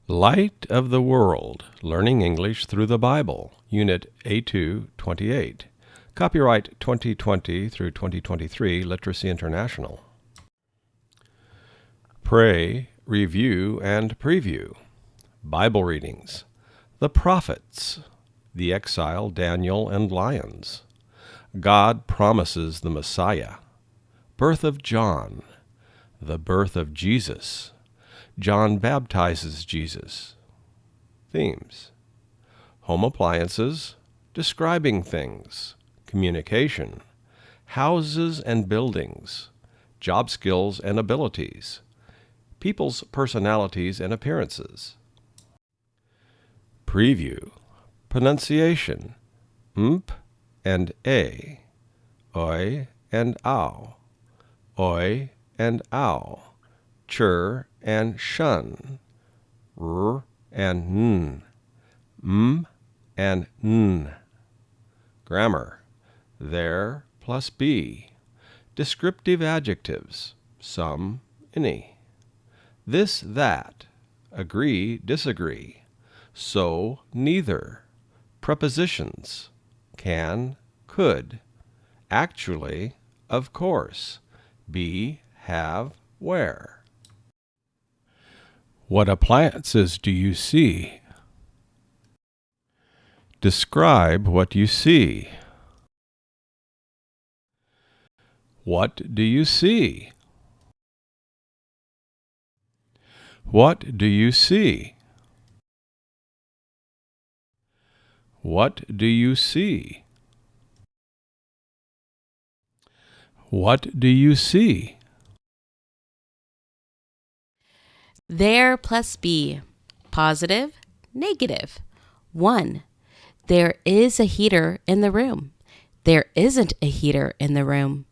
Light of the World, Learning English Through the Bible, Unit A2, 28. Copyright 2020 through 2023, Literacy International. Pray, Review, and Preview. Bible Readings. The Prophets. The Exile, Daniel, and Lions. God Promises the Messiah. Birth of John. The Birth of Jesus. John baptizes Jesus. Themes: home appliances, describing things, communication, houses and buildings, job skills and abilities, people's personalities and appearances. Preview: pronunciation, and eigh, oi and ow, oi and ow, cher and shun, r and n, and n. Grammar: there plus be. Descriptive adjectives: some, any. This, that. Agree, disagree. So, neither. Prepositions: can, could. Actually, of course. Be, have, where. What appliances do you see? Describe what you see. What do you see? What do you see? What do you see? What do you see? There plus be. Positive, negative. 1. There is a heater in the room. There isn't a heater in the room.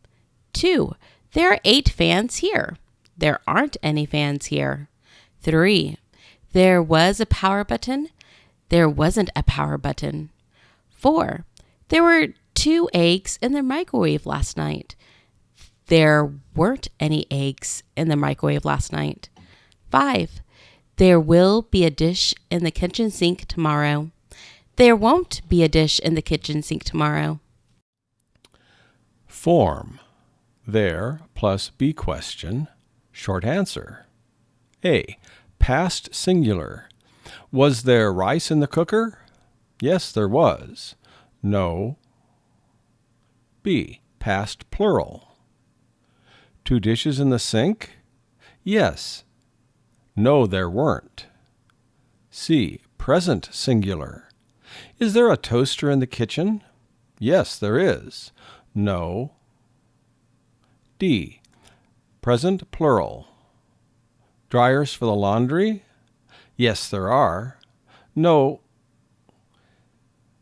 2. There are 8 fans here. There aren't any fans here. 3. There was a power button. There wasn't a power button. 4. There were 2 eggs in the microwave last night. There weren't any eggs in the microwave last night. 5. There will be a dish in the kitchen sink tomorrow. There won't be a dish in the kitchen sink tomorrow. Form: there plus be question. Short answer. A. Past singular. Was there rice in the cooker? Yes, there was. No. B. Past plural. 2 dishes in the sink? Yes. No, there weren't. C. Present singular. Is there a toaster in the kitchen? Yes, there is. No. D. Present plural. Dryers for the laundry? Yes, there are. No.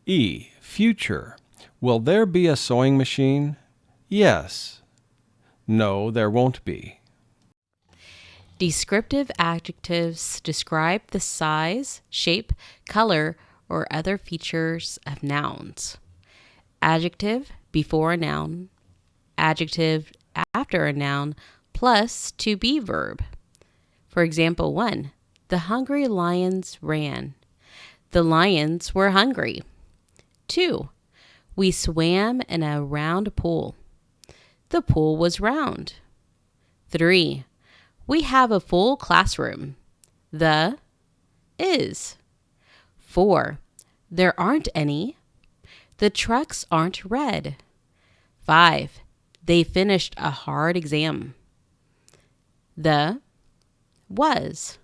E. Future. Will there be a sewing machine? Yes. No, there won't be. Descriptive adjectives describe the size, shape, color, or other features of nouns. Adjective before a noun. Adjective after a noun plus to be verb. For example, 1. The hungry lions ran. The lions were hungry. 2. We swam in a round pool. The pool was round. 3. We have a full classroom. The is. 4. There aren't any. The trucks aren't red. 5. They finished a hard exam. The was.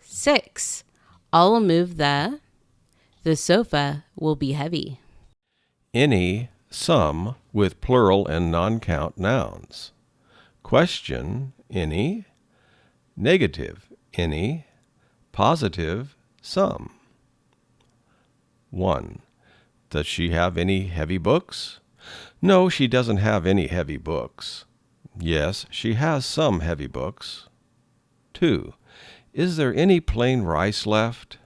6. I'll move the sofa will be heavy. Any, some, with plural and non-count nouns. Question: any. Negative: any. Positive: some. 1. Does she have any heavy books? No, she doesn't have any heavy books. Yes, she has some heavy books. 2. Is there any plain rice left?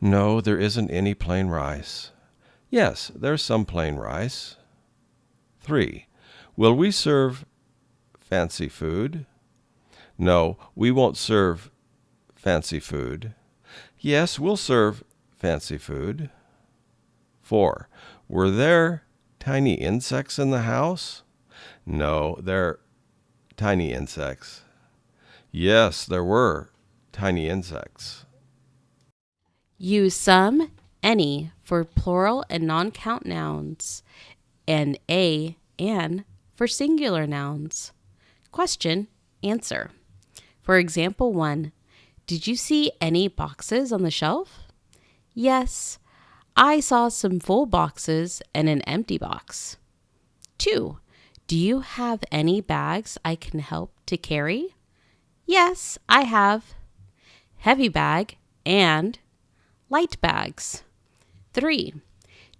No, there isn't any plain rice. Yes, there's some plain rice. 3. Will we serve fancy food? No, we won't serve fancy food. Yes, we'll serve fancy food. 4. Were there tiny insects in the house? No, they're tiny insects. Yes, there were tiny insects. Use some, any for plural and non-count nouns, and a, an for singular nouns. Question, answer. For example 1, did you see any boxes on the shelf? Yes, I saw some full boxes and an empty box. 2, do you have any bags I can help to carry? Yes, I have. Heavy bag and light bags. 3,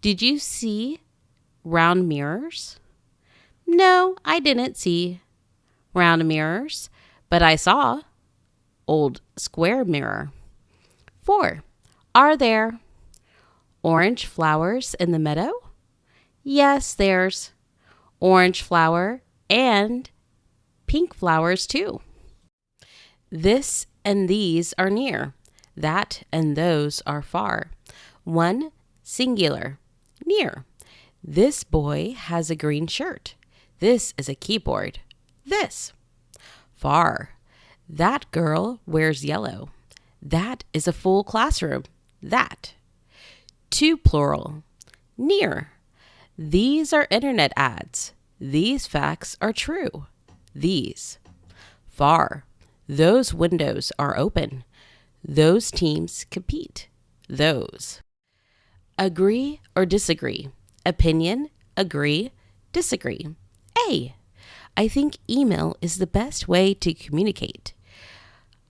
did you see round mirrors? No, I didn't see round mirrors, but I saw old square mirror. 4, are there orange flowers in the meadow? Yes, there's orange flower and pink flowers too. This and these are near. That and those are far. 1, singular, near. This boy has a green shirt. This is a keyboard. This. Far. That girl wears yellow. That is a full classroom. That. 2, plural, near. These are internet ads. These facts are true. These. Far. Those windows are open. Those teams compete. Those. Agree or disagree. Opinion, agree, disagree. A, I think email is the best way to communicate.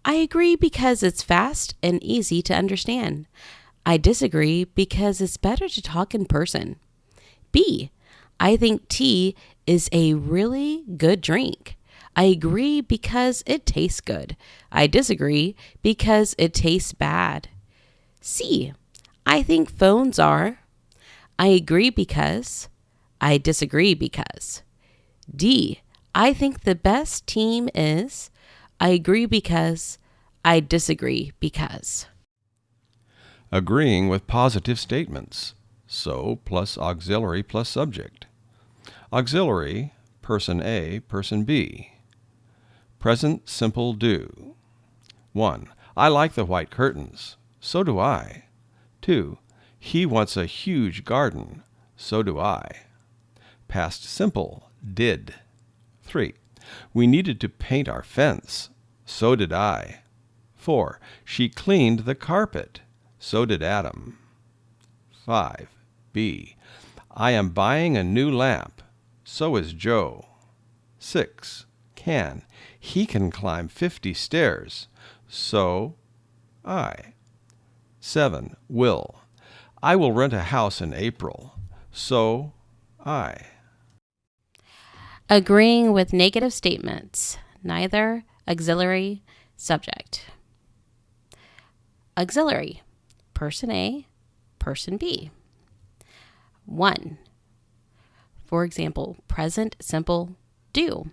I agree because it's fast and easy to understand. I disagree because it's better to talk in person. B, I think tea is a really good drink. I agree because it tastes good. I disagree because it tastes bad. C, I think phones are. I agree because. I disagree because. D, I think the best team is. I agree because. I disagree because. Agreeing with positive statements. So plus auxiliary plus subject. Auxiliary, person A, person B. Present simple do. 1. I like the white curtains. So do I. 2. He wants a huge garden. So do I. Past simple, did. 3. We needed to paint our fence. So did I. 4. She cleaned the carpet. So did Adam. 5. B. I am buying a new lamp. So is Joe. 6. Can. He can climb 50 stairs. So I. 7. Will. I will rent a house in April. So I. Agreeing with negative statements. Neither, auxiliary, subject. Auxiliary. Person A, person B. 1. For example, present simple do.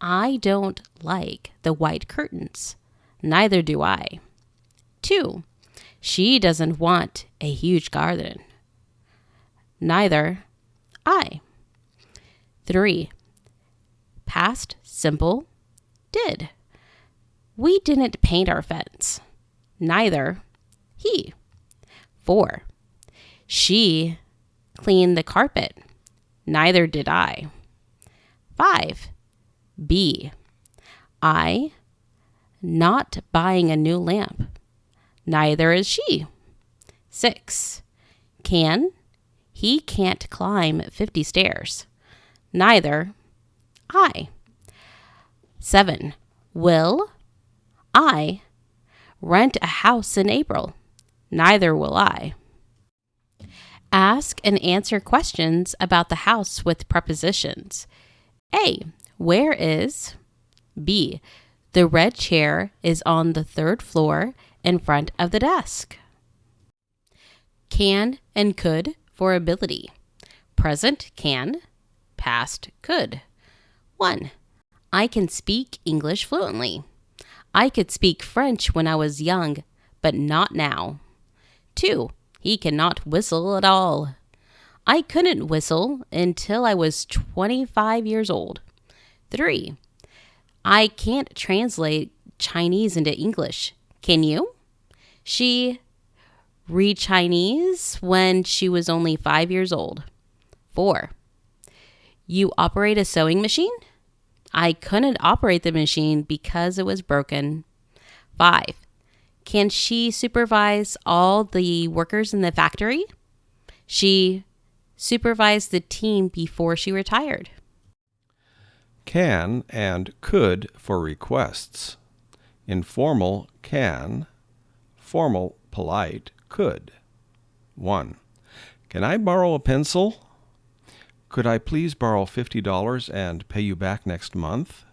I don't like the white curtains. Neither do I. 2. She doesn't want a huge garden. Neither I. 3. Past simple did. We didn't paint our fence. Neither he. 4. She cleaned the carpet. Neither did I. 5. B. I not buying a new lamp. Neither is she. 6. Can. He can't climb 50 stairs. Neither I. 7. Will. I rent a house in April. Neither will I. Ask and answer questions about the house with prepositions. A. Where is? B. The red chair is on the 3rd floor in front of the desk. Can and could for ability. Present can, past could. 1. I can speak English fluently. I could speak French when I was young, but not now. 2. He cannot whistle at all. I couldn't whistle until I was 25 years old. 3. I can't translate Chinese into English. Can you? She read Chinese when she was only 5 years old. 4. You operate a sewing machine? I couldn't operate the machine because it was broken. 5. Can she supervise all the workers in the factory? She supervised the team before she retired. Can and could for requests. Informal can, formal polite could. 1. Can I borrow a pencil? Could I please borrow $50 and pay you back next month?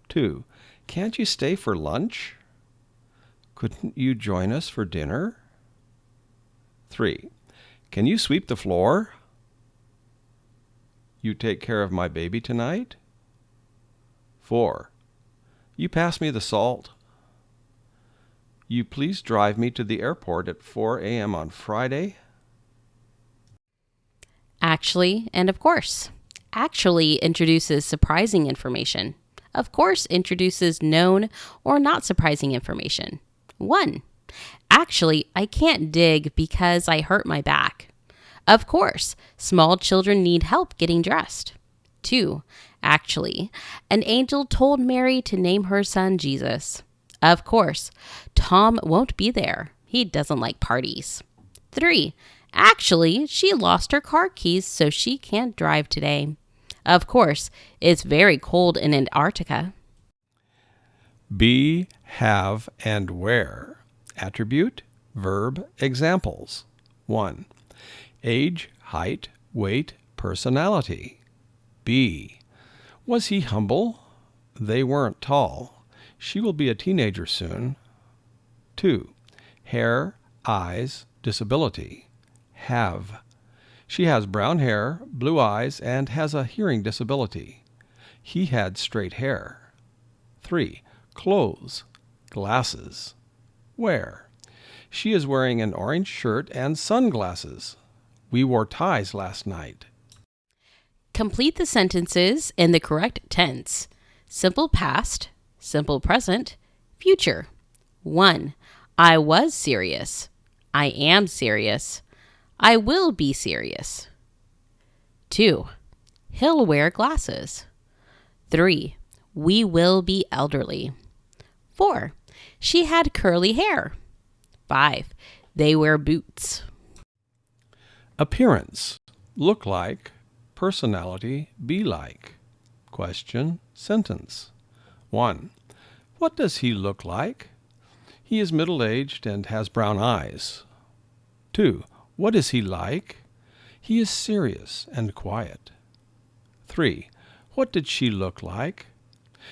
2. Can't you stay for lunch? Couldn't you join us for dinner? 3. Can you sweep the floor? You take care of my baby tonight? 4. You pass me the salt? You please drive me to the airport at 4 a.m. on Friday? Actually and of course. Actually introduces surprising information. Of course introduces known or not surprising information. 1. Actually, I can't dig because I hurt my back. Of course, small children need help getting dressed. 2. Actually, an angel told Mary to name her son Jesus. Of course, Tom won't be there. He doesn't like parties. 3. Actually, she lost her car keys, so she can't drive today. Of course, it's very cold in Antarctica. Be, have, and where. Attribute, verb, examples. 1. Age, height, weight, personality. Be. Was he humble? They weren't tall. She will be a teenager soon. 2. Hair, eyes, disability. Have. She has brown hair, blue eyes, and has a hearing disability. He had straight hair. 3. Clothes, glasses. Wear. She is wearing an orange shirt and sunglasses. We wore ties last night. Complete the sentences in the correct tense. Simple past, simple present, future. 1. I was serious. I am serious. I will be serious. 2. He'll wear glasses. 3. We will be elderly. 4. She had curly hair. 5. They wear boots. Appearance. Look like. Personality. Be like. Question. Sentence. 1. What does he look like? He is middle-aged and has brown eyes. 2. What is he like? He is serious and quiet. 3. What did she look like?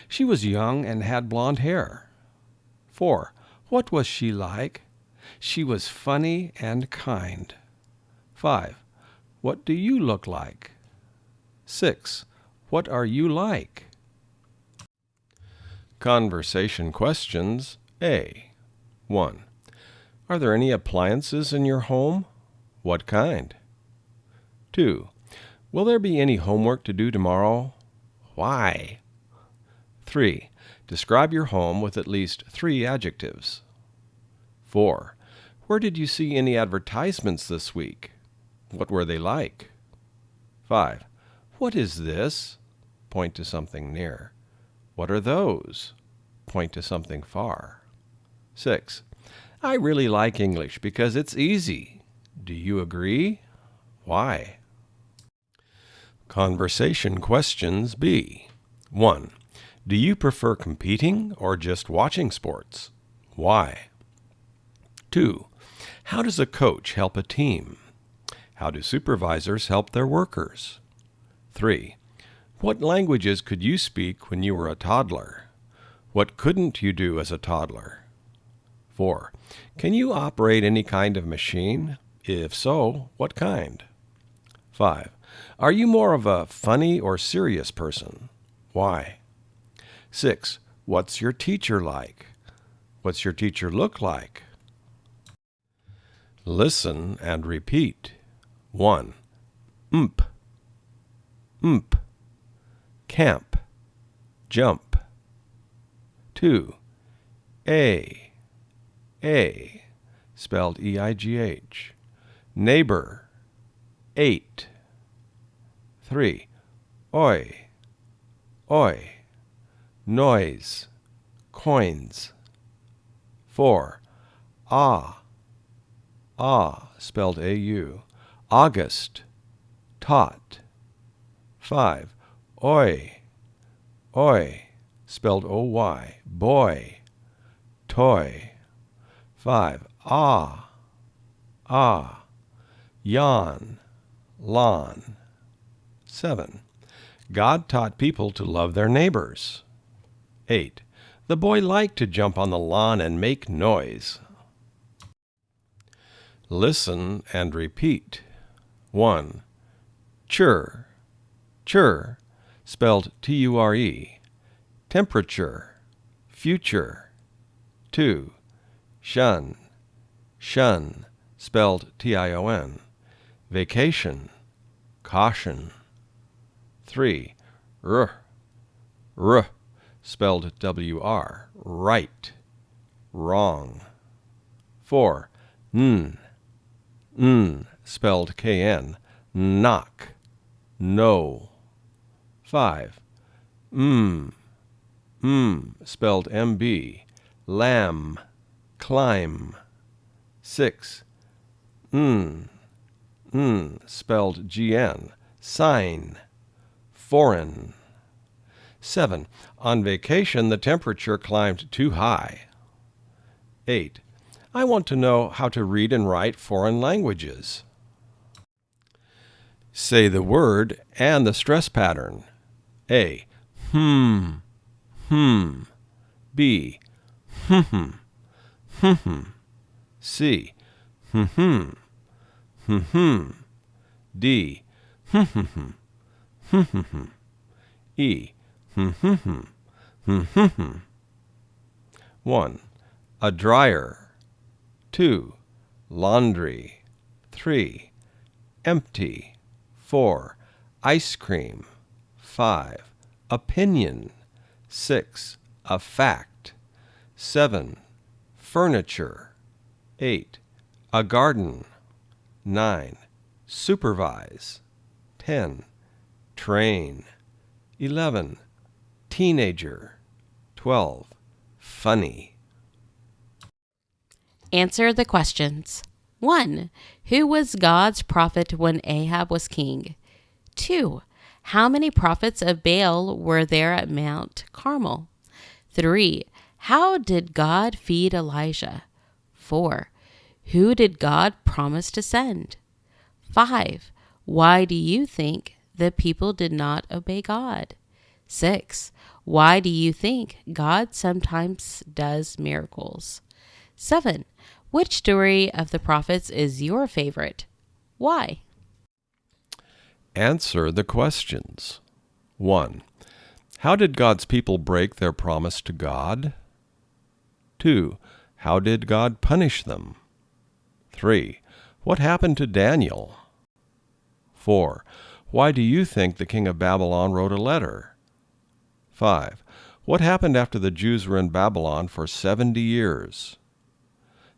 She was young and had blonde hair. 4. What was she like? She was funny and kind. 5. What do you look like? 6. What are you like? Conversation questions. A. 1. Are there any appliances in your home? What kind? 2. Will there be any homework to do tomorrow? Why? 3. Describe your home with at least 3 adjectives. 4. Where did you see any advertisements this week? What were they like? 5. What is this? Point to something near. What are those? Point to something far. 6. I really like English because it's easy. Do you agree? Why? Conversation questions B. 1. Do you prefer competing or just watching sports? Why? 2. How does a coach help a team? How do supervisors help their workers? 3. What languages could you speak when you were a toddler? What couldn't you do as a toddler? 4. Can you operate any kind of machine? If so, what kind? 5. Are you more of a funny or serious person? Why? 6. What's your teacher like? What's your teacher look like? Listen and repeat. 1. Ump, ump. Camp, jump. 2. Eigh, spelled E-I-G-H. Neighbor, 8. 3. Oi, noise, coins. 4. Ah, spelled A-U. August, taught. 5. Oi, spelled O-Y. Boy, toy. 5. Ah, yawn, lawn. 7. God taught people to love their neighbors. 8. The boy liked to jump on the lawn and make noise. Listen and repeat. 1. Ture, spelled T-U-R-E. Temperature, future. 2. Shun, spelled T-I-O-N. Vacation, caution. 3. Spelled W-R. Right, wrong. 4. Spelled K-N. Knock, no. 5. Spelled M-B. Lamb, climb. 6. Spelled G-N. Sign, foreign. 7. On vacation, the temperature climbed too high. 8. I want to know how to read and write foreign languages. Say the word and the stress pattern. A. B. C. D. E. 1. A dryer. 2. Laundry. 3. Empty. 4. Ice cream. 5. Opinion. 6. A fact. 7. Furniture. 8. A garden. 9. Supervise. 10. Train. 11. Teenager. 12. Funny. Answer the questions. 1. Who was God's prophet when Ahab was king? 2. How many prophets of Baal were there at Mount Carmel? 3. How did God feed Elijah? 4. Who did God promise to send? 5. Why do you think the people did not obey God? 6. Why do you think God sometimes does miracles? 7. Which story of the prophets is your favorite? Why? Answer the questions. 1. How did God's people break their promise to God? 2. How did God punish them? 3. What happened to Daniel? 4. Why do you think the king of Babylon wrote a letter? 5. What happened after the Jews were in Babylon for 70 years?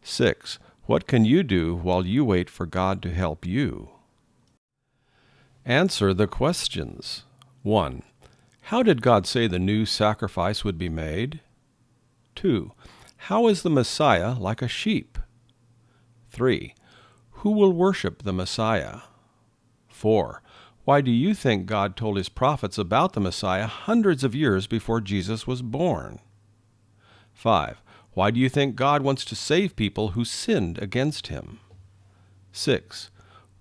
6. What can you do while you wait for God to help you? Answer the questions. 1. How did God say the new sacrifice would be made? 2. How is the Messiah like a sheep? 3. Who will worship the Messiah? 4. Why do you think God told his prophets about the Messiah hundreds of years before Jesus was born? 5. Why do you think God wants to save people who sinned against him? 6.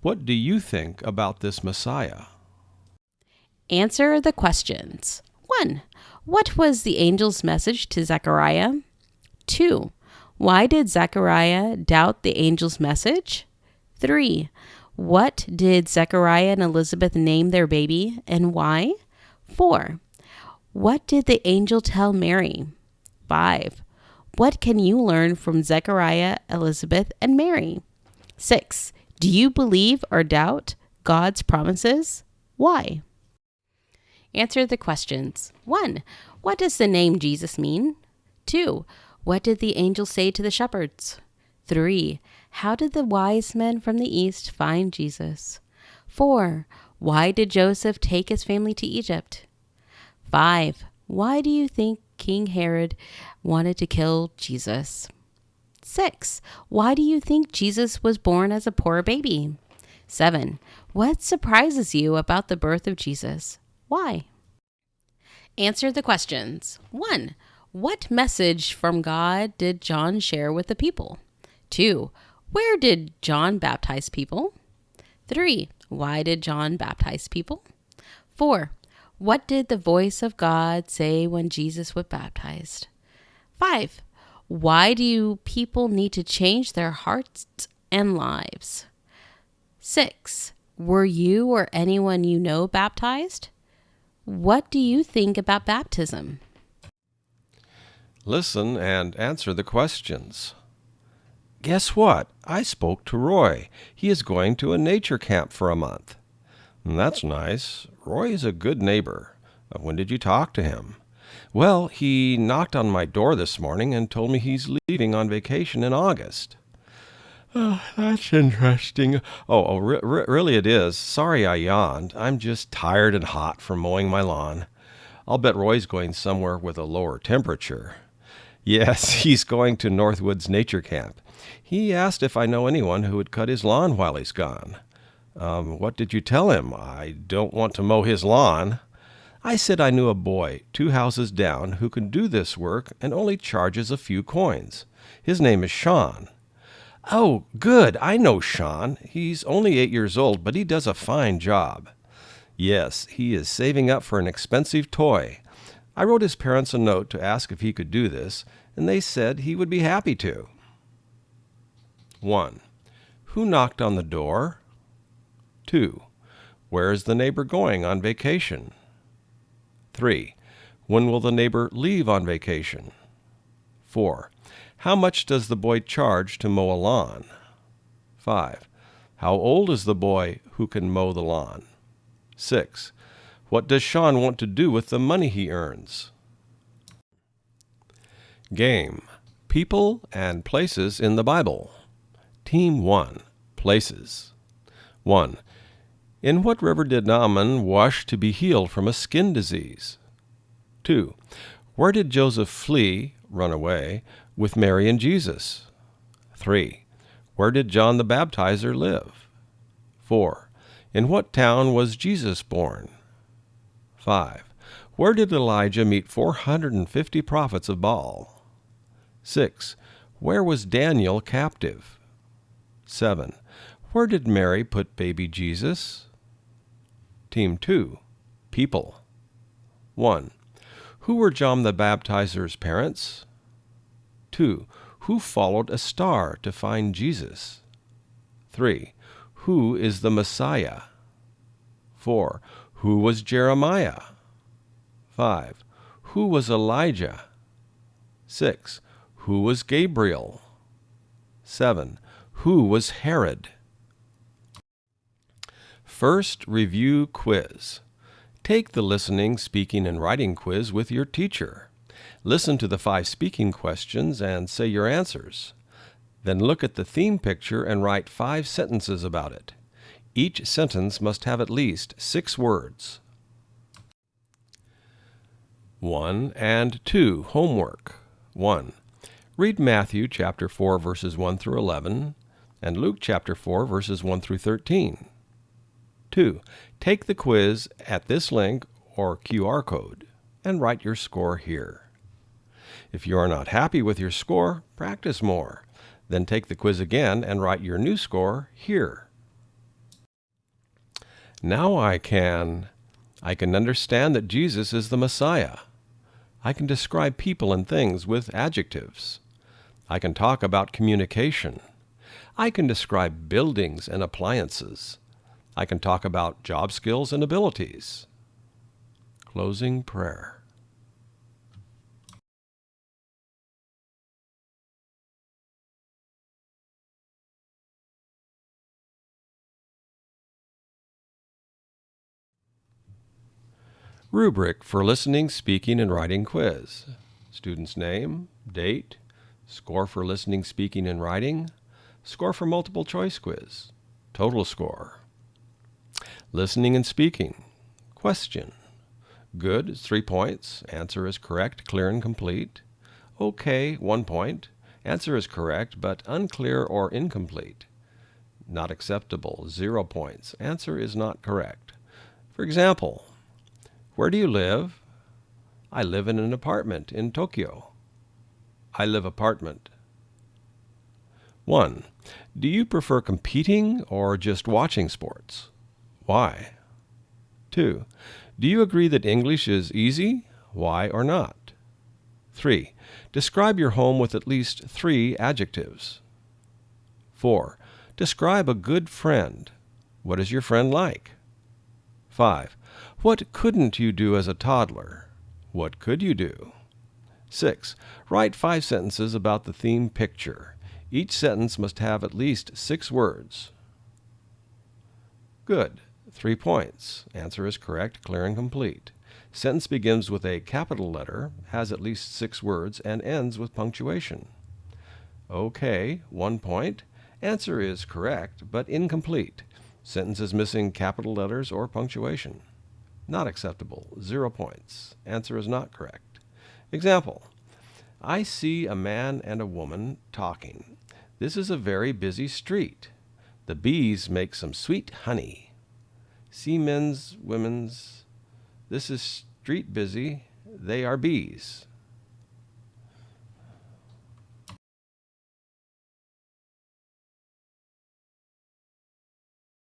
What do you think about this Messiah? Answer the questions. 1. What was the angel's message to Zechariah? 2. Why did Zechariah doubt the angel's message? 3. What did Zechariah and Elizabeth name their baby and why? 4. What did the angel tell Mary? 5. What can you learn from Zechariah, Elizabeth, and Mary? 6. Do you believe or doubt God's promises? Why? Answer the questions. 1. What does the name Jesus mean? 2. What did the angel say to the shepherds? 3. How did the wise men from the east find Jesus? 4. Why did Joseph take his family to Egypt? 5. Why do you think King Herod wanted to kill Jesus? 6. Why do you think Jesus was born as a poor baby? 7. What surprises you about the birth of Jesus? Why? Answer the questions. 1. What message from God did John share with the people? 2. Where did John baptize people? 3. Why did John baptize people? 4. What did the voice of God say when Jesus was baptized? 5. Why do people need to change their hearts and lives? 6. Were you or anyone you know baptized? What do you think about baptism? Listen and answer the questions. Guess what? I spoke to Roy. He is going to a nature camp for a month. That's nice. Roy is a good neighbor. When did you talk to him? Well, he knocked on my door this morning and told me he's leaving on vacation in August. Oh, that's interesting. Really it is. Sorry I yawned. I'm just tired and hot from mowing my lawn. I'll bet Roy's going somewhere with a lower temperature. Yes, he's going to Northwoods Nature Camp. He asked if I know anyone who would cut his lawn while he's gone. What did you tell him? I don't want to mow his lawn. I said I knew a boy 2 houses down who can do this work and only charges a few coins. His name is Shun. Oh, good. I know Shun. He's only 8 years old, but he does a fine job. Yes, he is saving up for an expensive toy. I wrote his parents a note to ask if he could do this, and they said he would be happy to. 1. Who knocked on the door? 2. Where is the neighbor going on vacation? 3. When will the neighbor leave on vacation? 4. How much does the boy charge to mow a lawn? 5. How old is the boy who can mow the lawn? 6. What does Sean want to do with the money he earns? Game. People and places in the Bible. Team 1. Places. 1. In what river did Naaman wash to be healed from a skin disease? 2. Where did Joseph flee, run away, with Mary and Jesus? 3. Where did John the Baptizer live? 4. In what town was Jesus born? 5. Where did Elijah meet 450 prophets of Baal? 6. Where was Daniel captive? 7. Where did Mary put baby Jesus? Team 2. People. 1. Who were John the Baptizer's parents? 2. Who followed a star to find Jesus? 3. Who is the Messiah? 4. Who was Jeremiah? 5. Who was Elijah? 6. Who was Gabriel? 7. Who was Herod? First review quiz. Take the listening, speaking, and writing quiz with your teacher. Listen to the 5 speaking questions and say your answers. Then look at the theme picture and write 5 sentences about it. Each sentence must have at least 6 words. 1 and 2. Homework. 1. Read Matthew chapter 4, verses 1 through 11, and Luke chapter 4, verses 1 through 13. 2. Take the quiz at this link or QR code and write your score here. If you are not happy with your score, practice more. Then take the quiz again and write your new score here. Now I can understand that Jesus is the Messiah. I can describe people and things with adjectives. I can talk about communication. I can describe buildings and appliances. I can talk about job skills and abilities. Closing prayer. Rubric for listening, speaking, and writing quiz. Student's name, date, score for listening, speaking, and writing, score for multiple choice quiz, total score. Listening and speaking. Question. Good is 3 points. Answer is correct, clear, and complete. Okay, 1 point. Answer is correct, but unclear or incomplete. Not acceptable, 0 points. Answer is not correct. For example, where do you live? I live in an apartment in Tokyo. I live apartment. 1. Do you prefer competing or just watching sports? Why? 2. Do you agree that English is easy? Why or not? 3. Describe your home with at least 3 adjectives. 4. Describe a good friend. What is your friend like? 5. What couldn't you do as a toddler? What could you do? 6. Write 5 sentences about the theme picture. Each sentence must have at least 6 words. Good. 3 points. Answer is correct, clear, and complete. Sentence begins with a capital letter, has at least 6 words, and ends with punctuation. Okay, 1 point. Answer is correct, but incomplete. Sentence is missing capital letters or punctuation. Not acceptable, 0 points. Answer is not correct. Example. I see a man and a woman talking. This is a very busy street. The bees make some sweet honey. See men's, women's. This is street busy. They are bees.